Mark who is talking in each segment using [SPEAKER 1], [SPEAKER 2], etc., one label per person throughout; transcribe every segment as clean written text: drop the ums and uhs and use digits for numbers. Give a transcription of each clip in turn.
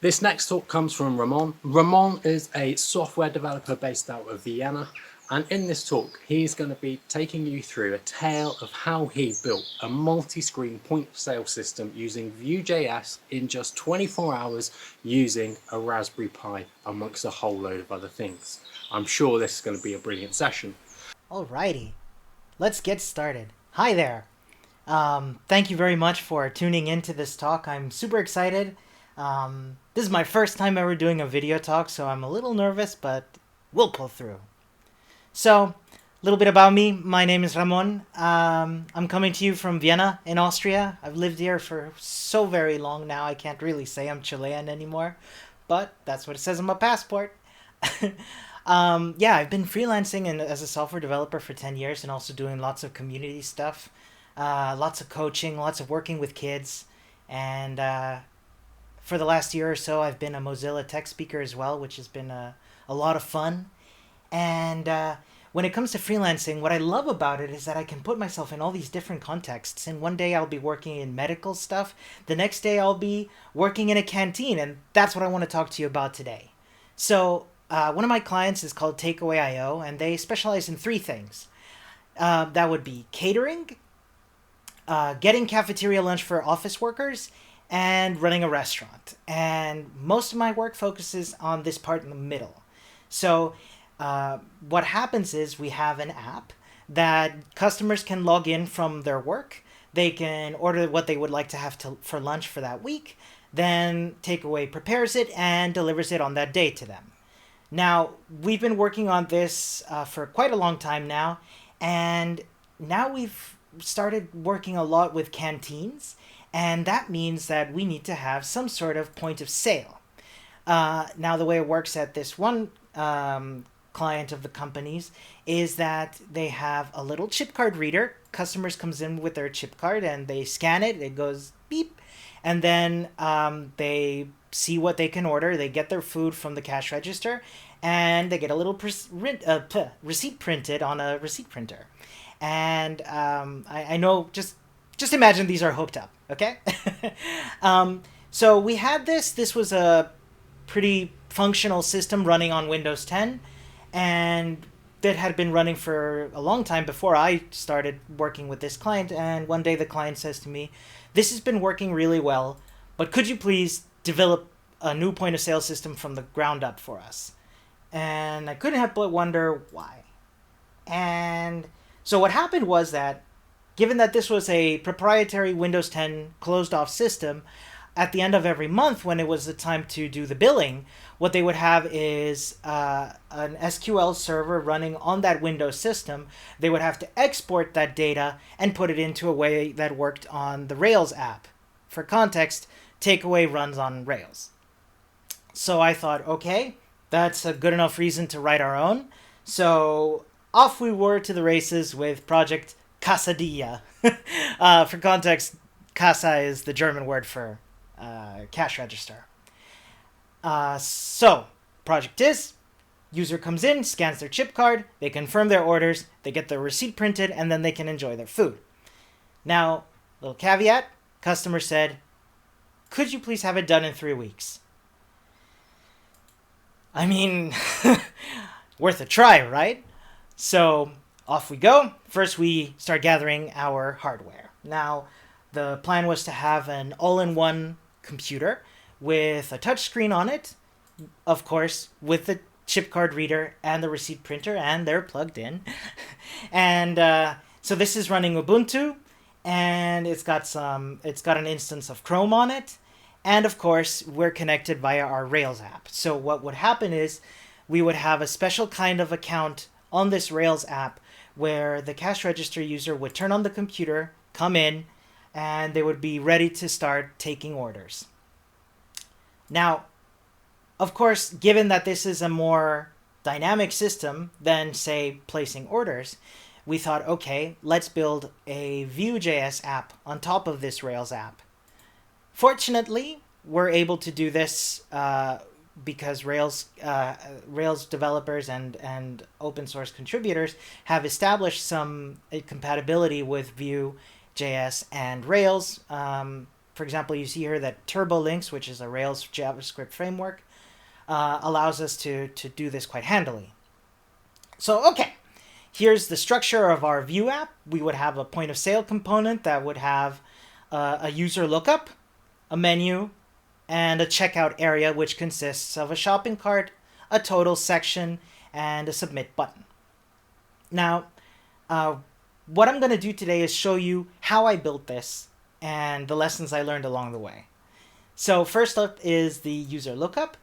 [SPEAKER 1] This next talk comes from Ramón. Ramón is a software developer based out of Vienna, and in this talk he's going to be taking you through a tale of how he built a multi-screen point-of-sale system using Vue.js in just 24 hours using a Raspberry Pi, amongst a whole load of other things. I'm sure this is going to be a brilliant session.
[SPEAKER 2] Alrighty, let's get started. Hi there. Thank you very much for tuning into this talk. I'm super excited. This is my first time ever doing a video talk, so I'm a little nervous, but we'll pull through. So, a little bit about me. My name is Ramón. I'm coming to you from Vienna in Austria. I've lived here for so very long now, I can't really say I'm Chilean anymore, but that's what it says on my passport. Yeah, I've been freelancing as a software developer for 10 years and also doing lots of community stuff, lots of coaching, lots of working with kids. And for the last year or so, I've been a Mozilla tech speaker as well, which has been a lot of fun. And when it comes to freelancing, what I love about it is that I can put myself in all these different contexts. And one day I'll be working in medical stuff. The next day I'll be working in a canteen. And that's what I want to talk to you about today. So one of my clients is called Takeaway.io, and they specialize in three things. That would be catering, getting cafeteria lunch for office workers, and running a restaurant. And most of my work focuses on this part in the middle. So what happens is we have an app that customers can log in from their work. They can order what they would like to have for lunch for that week. Then Takeaway prepares it and delivers it on that day to them. Now, we've been working on this for quite a long time now, and now we've started working a lot with canteens, and that means that we need to have some sort of point of sale. Now, the way it works at this one client of the company's is that they have a little chip card reader. Customers comes in with their chip card, and they scan it. It goes beep, and then they see what they can order. They get their food from the cash register, and they get a little receipt printed on a receipt printer. And I know, just imagine these are hooked up, okay? So we had this. This was a pretty functional system running on Windows 10, and that had been running for a long time before I started working with this client. And one day the client says to me, "This has been working really well, but could you please develop a new point of sale system from the ground up for us?" And I couldn't help but wonder why. And so what happened was that, given that this was a proprietary Windows 10 closed off system, at the end of every month when it was the time to do the billing, what they would have is an SQL server running on that Windows system. They would have to export that data and put it into a way that worked on the Rails app. For context, Takeaway runs on Rails. So I thought, okay, that's a good enough reason to write our own. So off we were to the races with project Casadilla. For context, Casa is the German word for cash register. So project is, user comes in, scans their chip card, they confirm their orders, they get their receipt printed, and then they can enjoy their food. Now, little caveat, customer said, "Could you please have it done in 3 weeks?" I mean, worth a try, right? So off we go. First, we start gathering our hardware. Now, the plan was to have an all-in-one computer with a touchscreen on it, of course, with the chip card reader and the receipt printer, and they're plugged in. And so this is running Ubuntu, and it's got an instance of Chrome on it. And of course, we're connected via our Rails app. So what would happen is we would have a special kind of account on this Rails app where the cash register user would turn on the computer, come in, and they would be ready to start taking orders. Now, of course, given that this is a more dynamic system than, say, placing orders, we thought, okay, let's build a Vue.js app on top of this Rails app. Fortunately, we're able to do this because Rails developers and open source contributors have established some compatibility with Vue.js and Rails. for example, you see here that TurboLinks, which is a Rails JavaScript framework, allows us to do this quite handily. So, okay, here's the structure of our Vue app. We would have a point of sale component that would have a user lookup, a menu, and a checkout area, which consists of a shopping cart, a total section, and a submit button. Now, what I'm going to do today is show you how I built this and the lessons I learned along the way. So first up is the user lookup.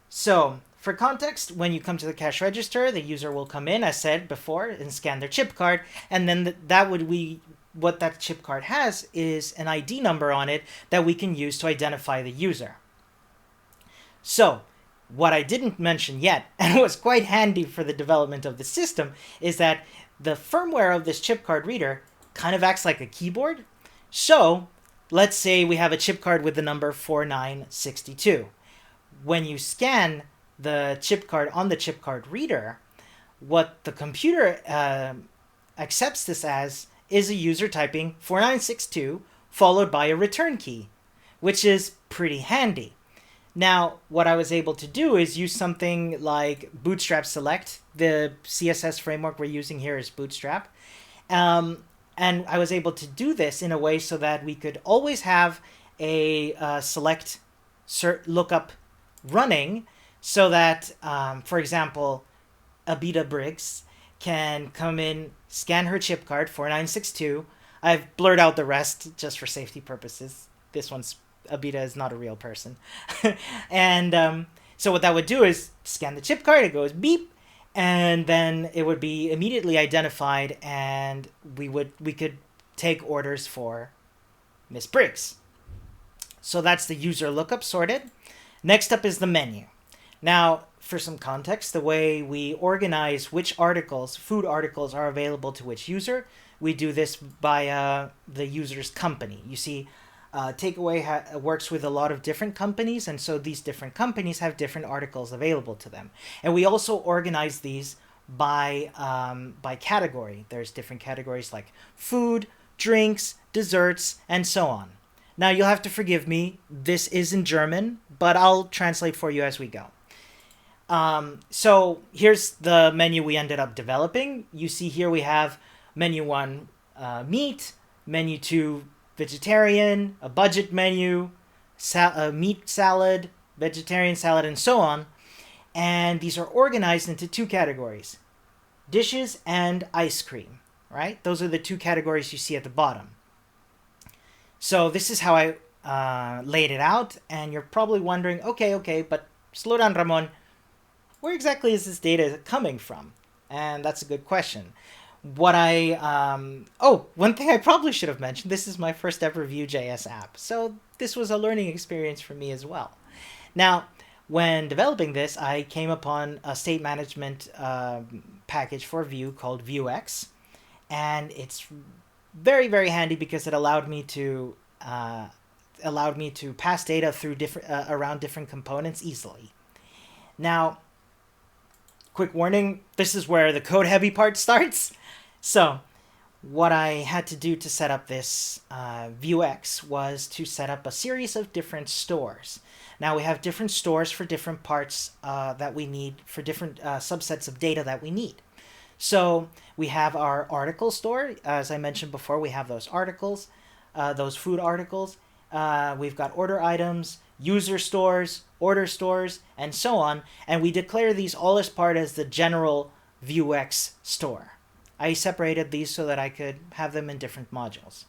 [SPEAKER 2] So for context, when you come to the cash register, the user will come in, as said before, and scan their chip card, and then what that chip card has is an ID number on it that we can use to identify the user. So what I didn't mention yet, and was quite handy for the development of the system, is that the firmware of this chip card reader kind of acts like a keyboard. So let's say we have a chip card with the number 4962. When you scan the chip card on the chip card reader, what the computer accepts this as is a user typing 4962 followed by a return key, which is pretty handy. Now, what I was able to do is use something like Bootstrap Select. The CSS framework we're using here is Bootstrap. And I was able to do this in a way so that we could always have a select lookup running so that, for example, Abita Briggs can come in, scan her chip card, 4962. I've blurred out the rest just for safety purposes. Abita is not a real person. And so what that would do is scan the chip card, it goes beep, and then it would be immediately identified, and we could take orders for Miss Briggs. So that's the user lookup sorted. Next up is the menu. Now, for some context, the way we organize which articles, food articles, are available to which user, we do this by the user's company. You see, Takeaway works with a lot of different companies, and so these different companies have different articles available to them. And we also organize these by category. There's different categories like food, drinks, desserts, and so on. Now, you'll have to forgive me. This is in German, but I'll translate for you as we go. So here's the menu we ended up developing. You see here we have menu 1, meat, menu 2, vegetarian, a budget menu, a meat salad, vegetarian salad, and so on. And these are organized into 2 categories, dishes and ice cream, right? Those are the 2 categories you see at the bottom. So this is how I laid it out, and you're probably wondering, okay, but slow down, Ramon. Where exactly is this data coming from? And that's a good question. One thing I probably should have mentioned, this is my first ever Vue.js app. So this was a learning experience for me as well. Now, when developing this, I came upon a state management package for Vue called Vuex. And it's very, very handy because it allowed me to pass data through around different components easily. Now, quick warning, this is where the code heavy part starts. So what I had to do to set up this Vuex was to set up a series of different stores. Now we have different stores for different parts that we need, for different subsets of data that we need. So we have our article store. As I mentioned before, we have those articles, those food articles. We've got order items, user stores, order stores, and so on. And we declare these all as part as the general Vuex store. I separated these so that I could have them in different modules.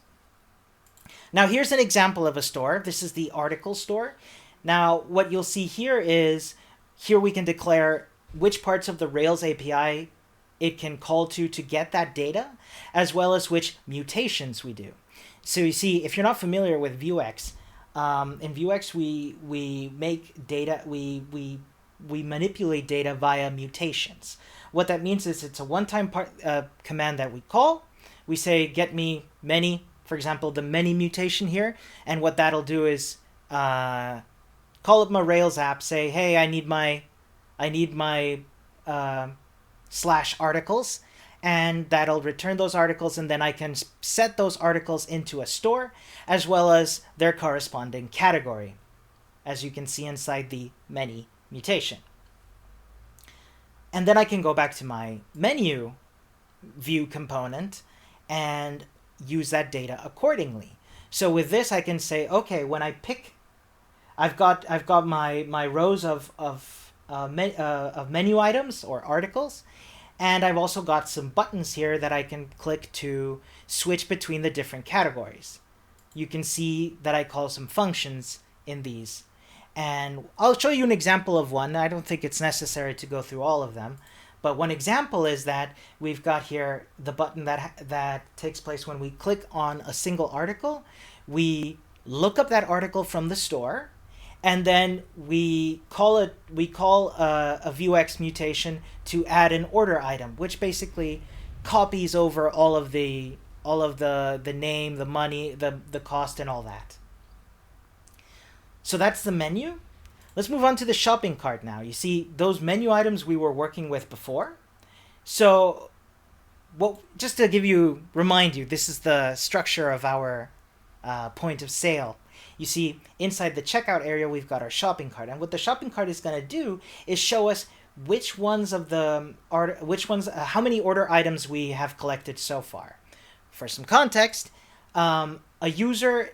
[SPEAKER 2] Now here's an example of a store. This is the article store. Now what you'll see here is, here we can declare which parts of the Rails API it can call to get that data, as well as which mutations we do. So you see, if you're not familiar with Vuex, in Vuex we make data, we manipulate data via mutations. What that means is it's a one-time command that we call. We say get me many, for example, the many mutation here, and what that'll do is call up my Rails app, say, hey, I need my / articles, and that'll return those articles, and then I can set those articles into a store as well as their corresponding category, as you can see inside the many mutation. And then I can go back to my menu view component and use that data accordingly. So with this, I can say, okay, when I pick, I've got my rows of menu items or articles, and I've also got some buttons here that I can click to switch between the different categories. You can see that I call some functions in these. And I'll show you an example of one. I don't think it's necessary to go through all of them. But one example is that we've got here the button that takes place when we click on a single article. We look up that article from the store, and then we call a Vuex mutation to add an order item, which basically copies over all of the name, the money, the cost, and all that. So that's the menu. Let's move on to the shopping cart now. You see those menu items we were working with before. So, just to remind you, this is the structure of our point of sale. You see, inside the checkout area, we've got our shopping cart, and what the shopping cart is going to do is show us how many order items we have collected so far. For some context, a user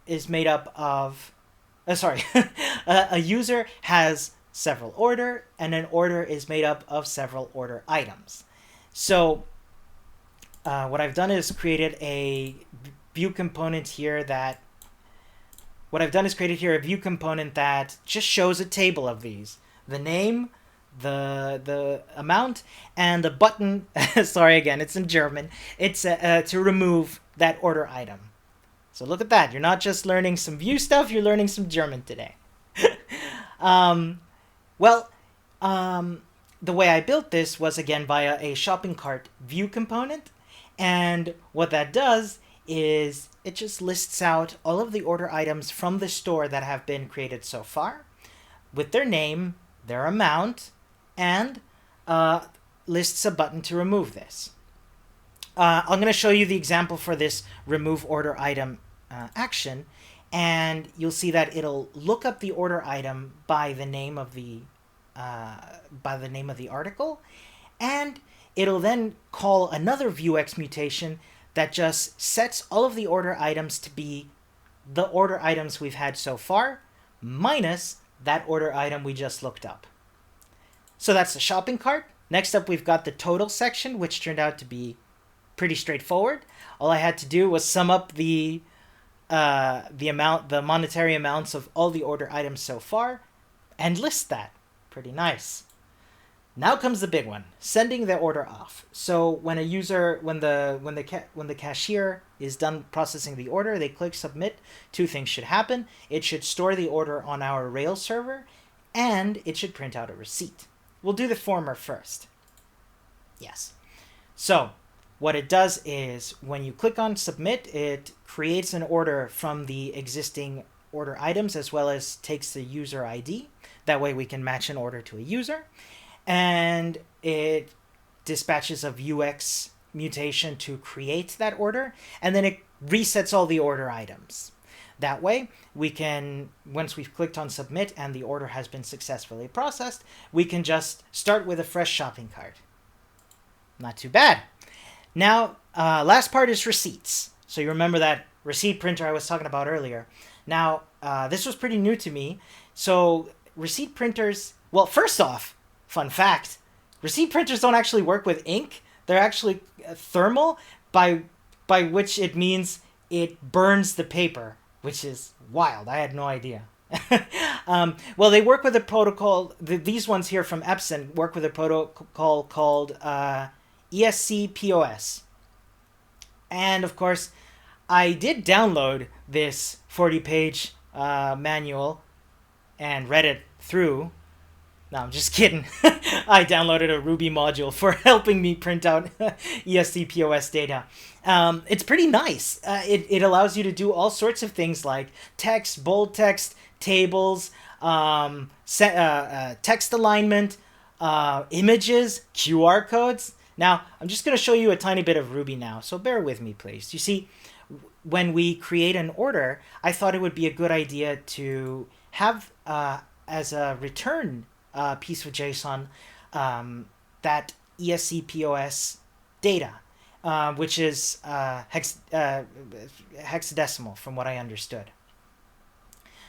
[SPEAKER 2] is made up of. A user has several order, and an order is made up of several order items. So what I've done is created a view component here that just shows a table of these: the name, the amount, and the button. Sorry, again, it's in German. It's to remove that order item. So look at that. You're not just learning some Vue stuff, you're learning some German today. The way I built this was, again, via a shopping cart view component. And what that does is it just lists out all of the order items from the store that have been created so far, with their name, their amount, and lists a button to remove this. I'm going to show you the example for this remove order item action, and you'll see that it'll look up the order item by the name of the article, and it'll then call another Vuex mutation that just sets all of the order items to be the order items we've had so far minus that order item we just looked up. So that's the shopping cart. Next up, we've got the total section, which turned out to be pretty straightforward. All I had to do was sum up the monetary amounts of all the order items so far, and list that. Pretty nice. Now comes the big one: sending the order off. So when the cashier is done processing the order, they click submit. Two things should happen: it should store the order on our Rails server, and it should print out a receipt. We'll do the former first. Yes. So what it does is when you click on submit, it creates an order from the existing order items as well as takes the user ID. That way we can match an order to a user. And it dispatches a Vuex mutation to create that order, and then it resets all the order items. That way we can, once we've clicked on submit and the order has been successfully processed, we can just start with a fresh shopping cart. Not too bad. Now, last part is receipts. So you remember that receipt printer I was talking about earlier. Now, this was pretty new to me. So receipt printers, well, first off, fun fact, receipt printers don't actually work with ink. They're actually thermal, by which it means it burns the paper, which is wild. I had no idea. Well, they work with a protocol. These ones here from Epson work with a protocol called ESCPOS. And of course, I did download this 40-page manual and read it through. No, I'm just kidding. I downloaded a Ruby module for helping me print out ESCPOS data. It's pretty nice. It allows you to do all sorts of things like text, bold text, tables, text alignment, images, QR codes. Now, I'm just going to show you a tiny bit of Ruby now, so bear with me, please. You see, when we create an order, I thought it would be a good idea to have as a return piece of JSON that ESCPOS data, which is hexadecimal from what I understood.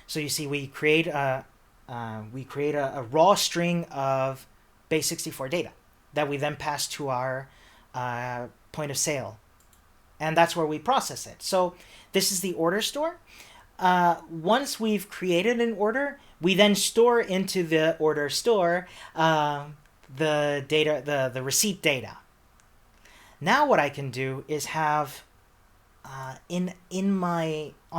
[SPEAKER 2] So you see, we create a raw string of base64 data that we then pass to our point of sale, and that's where we process it. So this is the order store. Once we've created an order, we then store into the order store the data, the receipt data. Now what I can do is have on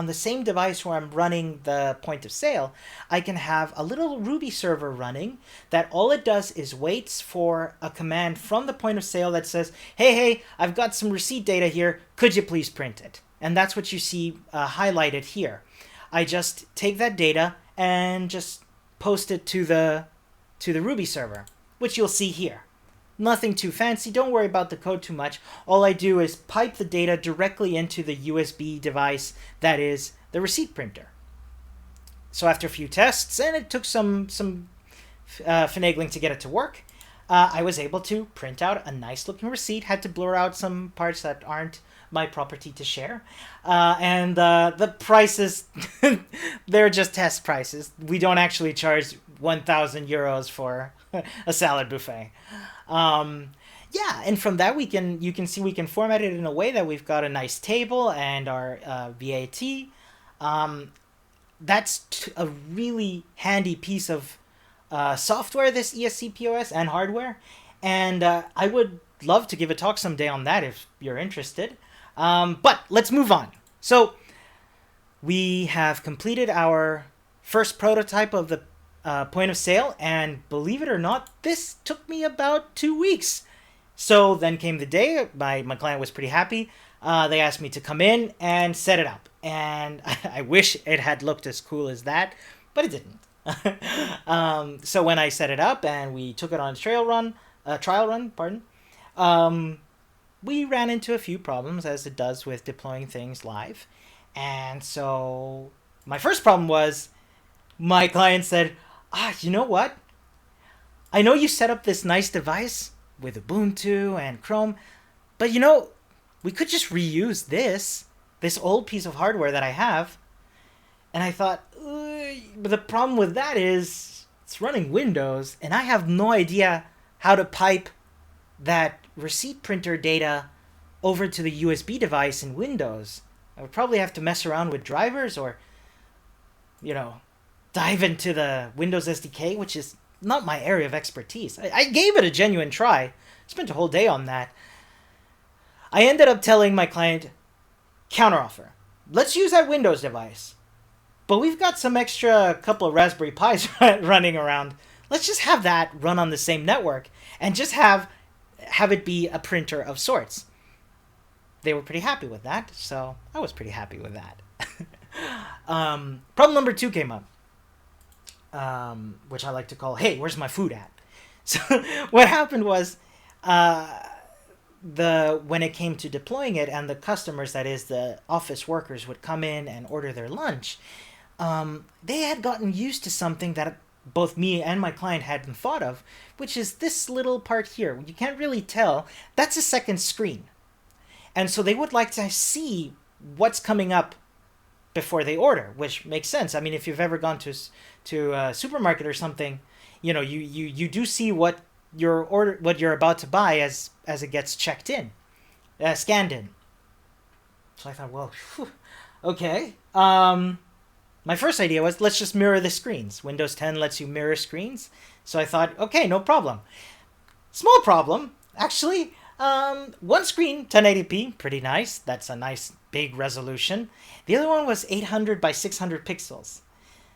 [SPEAKER 2] the same device where I'm running the point of sale, I can have a little Ruby server running that all it does is waits for a command from the point of sale that says, hey, I've got some receipt data here. Could you please print it? And that's what you see highlighted here. I just take that data and just post it to the Ruby server, which you'll see here. Nothing too fancy. Don't worry about the code too much. All I do is pipe the data directly into the USB device that is the receipt printer. So after a few tests, and it took some finagling to get it to work, I was able to print out a nice looking receipt. Had to blur out some parts that aren't my property to share. And the prices, they're just test prices. We don't actually charge 1,000 euros for a salad buffet. Yeah, and from that you can see we can format it in a way that we've got a nice table and our VAT. That's a really handy piece of software, this ESCPOS, and hardware. And I would love to give a talk someday on that if you're interested. But let's move on. So we have completed our first prototype of the point of sale, and believe it or not, this took me about 2 weeks. So then came the day. My client was pretty happy. They asked me to come in and set it up, and I wish it had looked as cool as that, but it didn't. So when I set it up and we took it on a trial run, we ran into a few problems, as it does with deploying things live. And so my first problem was my client said, you know what? I know you set up this nice device with Ubuntu and Chrome, but we could just reuse this old piece of hardware that I have. And I thought, but the problem with that is it's running Windows, and I have no idea how to pipe that receipt printer data over to the USB device in Windows. I would probably have to mess around with drivers or, dive into the Windows SDK, which is not my area of expertise. I gave it a genuine try. Spent a whole day on that. I ended up telling my client, counteroffer. Let's use that Windows device. But we've got some extra couple of Raspberry Pis running around. Let's just have that run on the same network and just have it be a printer of sorts. They were pretty happy with that, so I was pretty happy with that. Problem number 2 came up, which I like to call, hey, where's my food at? So what happened was, when it came to deploying it, and the customers, that is the office workers, would come in and order their lunch, they had gotten used to something that both me and my client hadn't thought of, which is this little part here. You can't really tell. That's a second screen. And so they would like to see what's coming up before they order, which makes sense. I mean, if you've ever gone to a supermarket or something, you do see what you're about to buy as it gets checked in, scanned in. So I thought, well, okay. My first idea was, let's just mirror the screens. Windows 10 lets you mirror screens. So I thought, okay, no problem. Small problem, actually. One screen, 1080p, pretty nice. That's a nice big resolution. The other one was 800 by 600 pixels.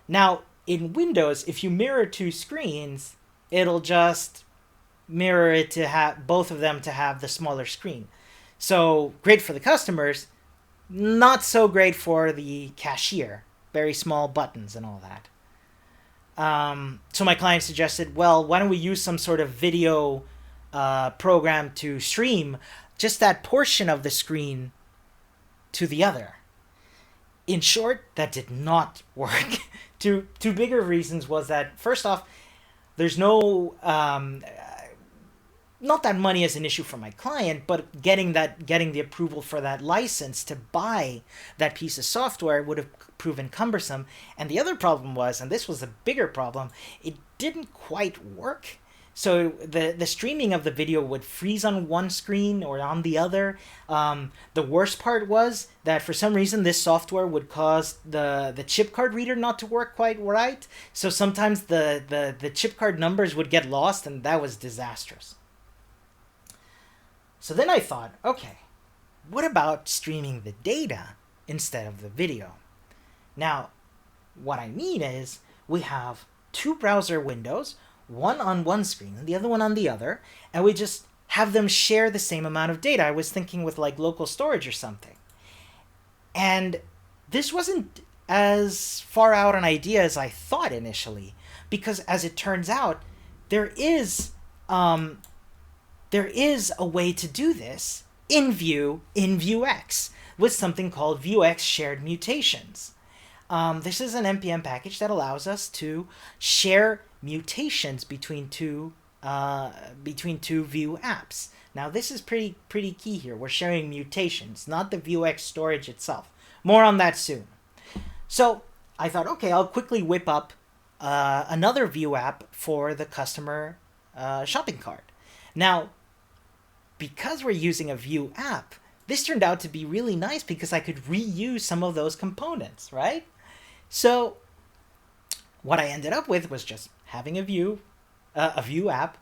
[SPEAKER 2] Now, in Windows, if you mirror 2 screens, it'll just mirror it to have both of them to have the smaller screen. So great for the customers, not so great for the cashier. Very small buttons and all that. So my client suggested, well, why don't we use some sort of video program to stream just that portion of the screen to the other. In short, that did not work. Two bigger reasons was that, first off, there's no not that money is an issue for my client, but getting the approval for that license to buy that piece of software would have proven cumbersome. And the other problem was, and this was a bigger problem, it didn't quite work. So the streaming of the video would freeze on one screen or on the other. The worst part was that for some reason this software would cause the chip card reader not to work quite right. So sometimes the chip card numbers would get lost, and that was disastrous. So then I thought, okay, what about streaming the data instead of the video? Now, what I mean is we have two browser windows, one on one screen and the other one on the other, and we just have them share the same amount of data. I was thinking with like local storage or something. And this wasn't as far out an idea as I thought initially, because as it turns out, there is a way to do this in Vue, in Vuex, with something called Vuex Shared Mutations. This is an NPM package that allows us to share mutations between two Vue apps. Now this is pretty key here. We're sharing mutations, not the Vuex storage itself. More on that soon. So I thought, okay, I'll quickly whip up another Vue app for the customer shopping cart. Now, because we're using a Vue app, this turned out to be really nice because I could reuse some of those components, right? So what I ended up with was just having a Vue app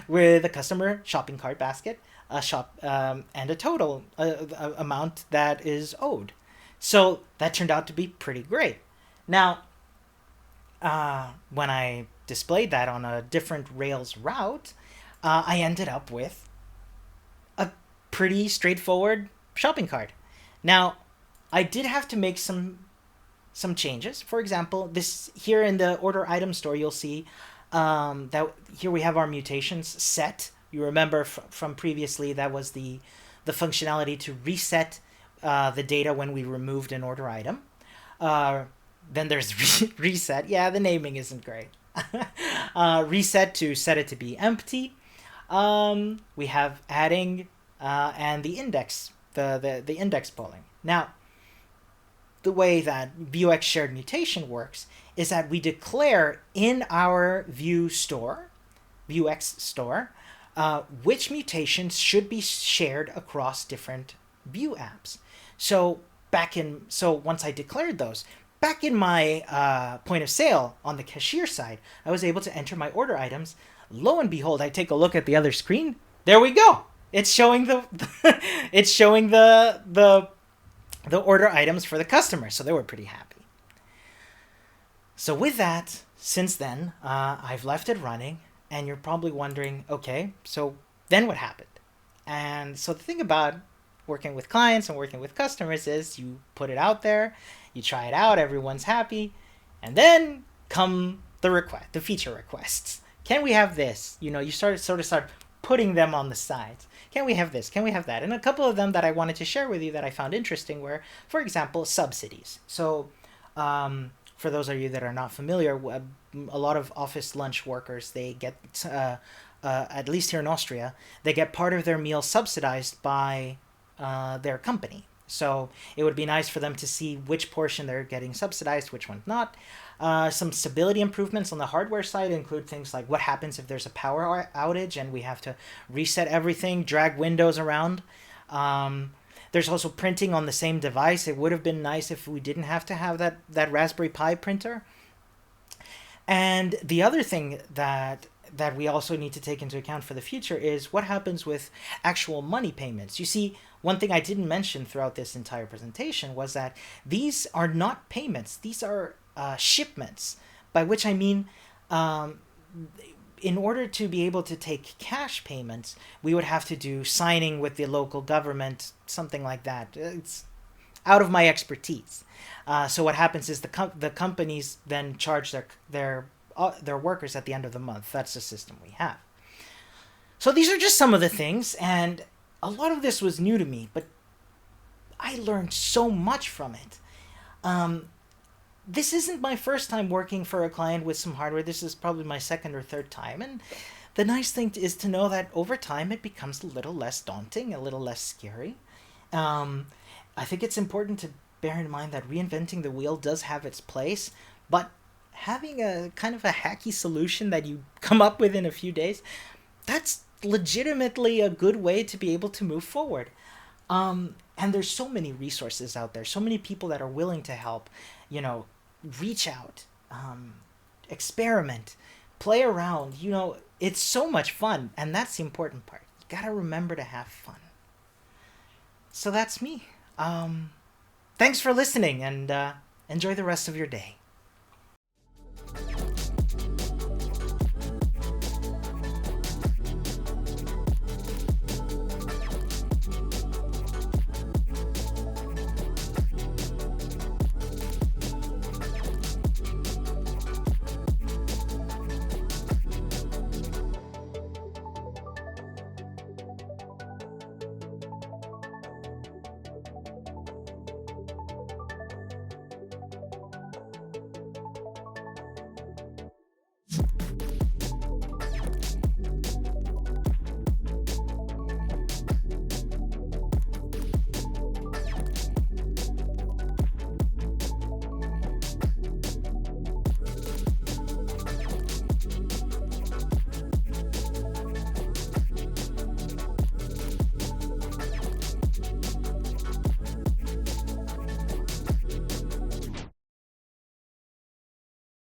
[SPEAKER 2] with a customer shopping cart basket, and a total amount that is owed. So that turned out to be pretty great. Now, when I displayed that on a different Rails route, I ended up with a pretty straightforward shopping cart. Now, I did have to make some changes. For example, this here in the order item store, you'll see that here we have our mutations set. You remember from previously that was the functionality to reset the data when we removed an order item. Then there's reset. Yeah, the naming isn't great. Reset to set it to be empty. We have adding and the index, the index polling. Now, the way that Vuex shared mutation works is that we declare in our Vue store, Vuex store, which mutations should be shared across different Vue apps. So once I declared those, back in my point of sale on the cashier side, I was able to enter my order items. Lo and behold, I take a look at the other screen. There we go. It's showing the it's showing the order items for the customer. So they were pretty happy. So with that, since then, I've left it running, and you're probably wondering, okay, so then what happened? And so the thing about working with clients and working with customers is you put it out there, you try it out, everyone's happy, and then come the feature requests. Can we have this? You start putting them on the sides. Can we have this? Can we have that? And a couple of them that I wanted to share with you that I found interesting were, for example, subsidies. So for those of you that are not familiar, a lot of office lunch workers, they get, at least here in Austria, they get part of their meal subsidized by their company. So it would be nice for them to see which portion they're getting subsidized, which one not. Some stability improvements on the hardware side include things like what happens if there's a power outage and we have to reset everything, drag windows around. There's also printing on the same device. It would have been nice if we didn't have to have that Raspberry Pi printer. And the other thing that we also need to take into account for the future is what happens with actual money payments. You see, one thing I didn't mention throughout this entire presentation was that these are not payments. These are shipments, by which I mean in order to be able to take cash payments, we would have to do signing with the local government, something like that. It's out of my expertise. So what happens is the companies then charge their workers at the end of the month. That's the system we have. So these are just some of the things, and a lot of this was new to me, but I learned so much from it. This isn't my first time working for a client with some hardware. This is probably my second or third time. And the nice thing is to know that over time it becomes a little less daunting, a little less scary. I think it's important to bear in mind that reinventing the wheel does have its place, but having a kind of a hacky solution that you come up with in a few days, that's legitimately a good way to be able to move forward. And there's so many resources out there, so many people that are willing to help, reach out, experiment, play around, it's so much fun. And that's the important part. You gotta remember to have fun. So that's me. Thanks for listening, and enjoy the rest of your day.